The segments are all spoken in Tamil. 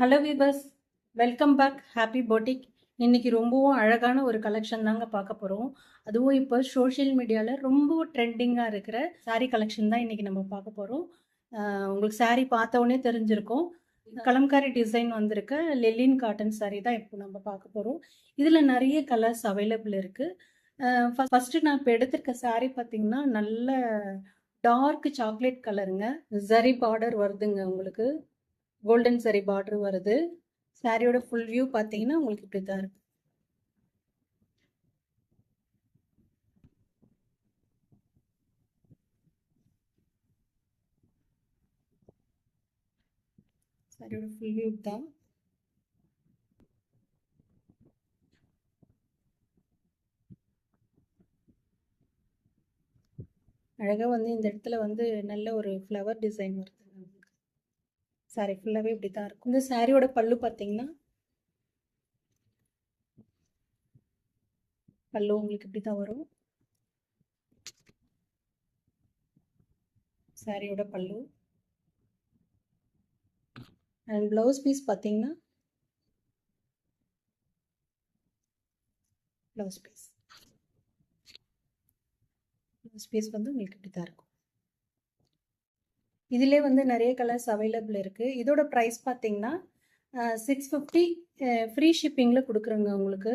Hello viewers, welcome back happy boutique. இன்றைக்கி ரொம்பவும் அழகான ஒரு கலெக்ஷன் தாங்க பார்க்க போகிறோம். அதுவும் இப்போ சோஷியல் மீடியாவில் ரொம்ப ட்ரெண்டிங்காக இருக்கிற சாரீ கலெக்ஷன் தான் இன்றைக்கி நம்ம பார்க்க போகிறோம். உங்களுக்கு சாரீ பார்த்தோன்னே தெரிஞ்சிருக்கும். கலம்காரி டிசைன் வந்திருக்க லெலின் காட்டன் சாரீ தான் இப்போ நம்ம பார்க்க போகிறோம். இதில் நிறைய கலர்ஸ் அவைலபிள் இருக்குது. ஃபஸ்ட்டு நான் இப்போ எடுத்திருக்க சாரீ பார்த்திங்கன்னா நல்ல டார்க் சாக்லேட் கலருங்க. ஜரி பார்டர் வருதுங்க, உங்களுக்கு கோல்டன் சரி பார்டர் வருது. சாரியோட ஃபுல் வியூ பார்த்தீங்கன்னா உங்களுக்கு இப்படி தான் இருக்கு. சாரியோட ஃபுல் வியூ தான். அழகாக வந்து இந்த இடத்துல வந்து நல்ல ஒரு ஃப்ளவர் டிசைன் வருது. சாரி ஃபுல்லாகவே இப்படி தான் இருக்கும். இந்த சாரியோட பல்லு பார்த்தீங்கன்னா பல்லு உங்களுக்கு இப்படி தான் வரும். சாரியோட பல்லு அண்ட் ப்ளவுஸ் பீஸ் பார்த்தீங்கன்னா ப்ளவுஸ் பீஸ் வந்து உங்களுக்கு இப்படி தான் இருக்கும். இதிலே வந்து நிறைய கலர்ஸ் அவைலபிள் இருக்குது. இதோட ப்ரைஸ் பார்த்தீங்கன்னா 650 ஃப்ரீ ஷிப்பிங்கில் கொடுக்குறோங்க உங்களுக்கு.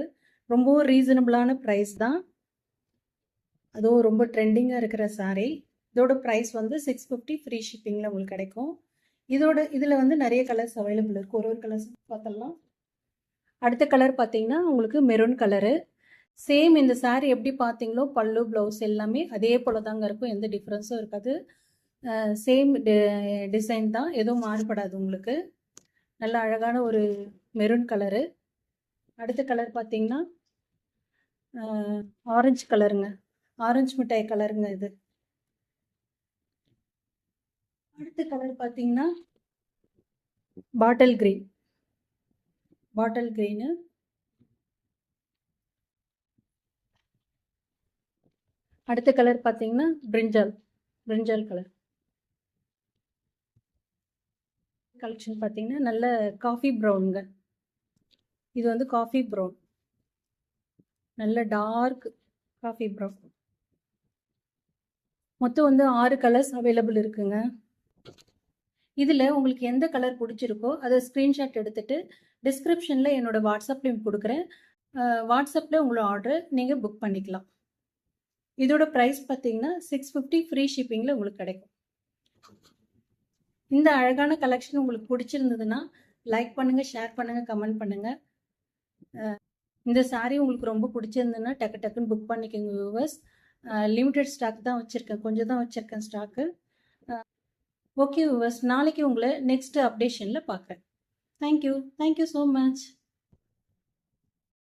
ரொம்பவும் ரீசனபிளான ப்ரைஸ் தான். அதுவும் ரொம்ப ட்ரெண்டிங்காக இருக்கிற சாரீ. இதோட ப்ரைஸ் வந்து 650 ஃப்ரீ ஷிப்பிங்கில் உங்களுக்கு கிடைக்கும். இதில் வந்து நிறைய கலர்ஸ் அவைலபிள் இருக்குது. ஒரு கலர்ஸ் பார்த்தலாம். அடுத்த கலர் பார்த்தீங்கன்னா உங்களுக்கு மெரூன் கலரு. சேம் இந்த சாரீ எப்படி பார்த்தீங்களோ பல்லு ப்ளவுஸ் எல்லாமே அதே போல் தாங்க இருக்கும். எந்த டிஃப்ரென்ஸும் இருக்காது. சேம் டிசைன் தான், எதுவும் மாறுபடாது உங்களுக்கு. நல்ல அழகான ஒரு மெரூன் கலரு. அடுத்த கலர் பார்த்தீங்கன்னா ஆரஞ்சு கலருங்க. ஆரஞ்சு மிட்டாய் கலருங்க இது. அடுத்த கலர் பார்த்தீங்கன்னா பாட்டில் கிரீனு. அடுத்த கலர் பார்த்தீங்கன்னா பிரிஞ்சால் கலர். கலெக்ஷன் பார்த்தீங்கன்னா நல்ல காஃபி ப்ரௌனுங்க. இது வந்து காஃபி ப்ரௌன், நல்ல டார்க் காஃபி ப்ரௌன். மொத்தம் வந்து 6 கலர்ஸ் அவைலபிள் இருக்குங்க. இதில் உங்களுக்கு எந்த கலர் பிடிச்சிருக்கோ அதை ஸ்க்ரீன்ஷாட் எடுத்துகிட்டு டிஸ்கிரிப்ஷனில் என்னோடய வாட்ஸ்அப் லிங்க் கொடுக்குறேன். வாட்ஸ்அப்பில் உங்களோட ஆர்டர் நீங்கள் புக் பண்ணிக்கலாம். இதோட ப்ரைஸ் பார்த்தீங்கன்னா 650 ஃப்ரீ ஷிப்பிங்கில் உங்களுக்கு கிடைக்கும். இந்த அழகான கலெக்ஷன் உங்களுக்கு பிடிச்சிருந்ததுன்னா லைக் பண்ணுங்கள், ஷேர் பண்ணுங்கள், கமெண்ட் பண்ணுங்கள். இந்த சாரீ உங்களுக்கு ரொம்ப பிடிச்சிருந்ததுன்னா டக்குன்னு புக் பண்ணிக்கோங்க வியூவர்ஸ். லிமிட்டட் ஸ்டாக் தான் வச்சுருக்கேன், கொஞ்சம் தான் வச்சுருக்கேன் ஸ்டாக்கு. ஓகே வியூவர்ஸ், நாளைக்கு உங்களை நெக்ஸ்ட் அப்டேஷனில் பார்க்குறேன். Thank you so much.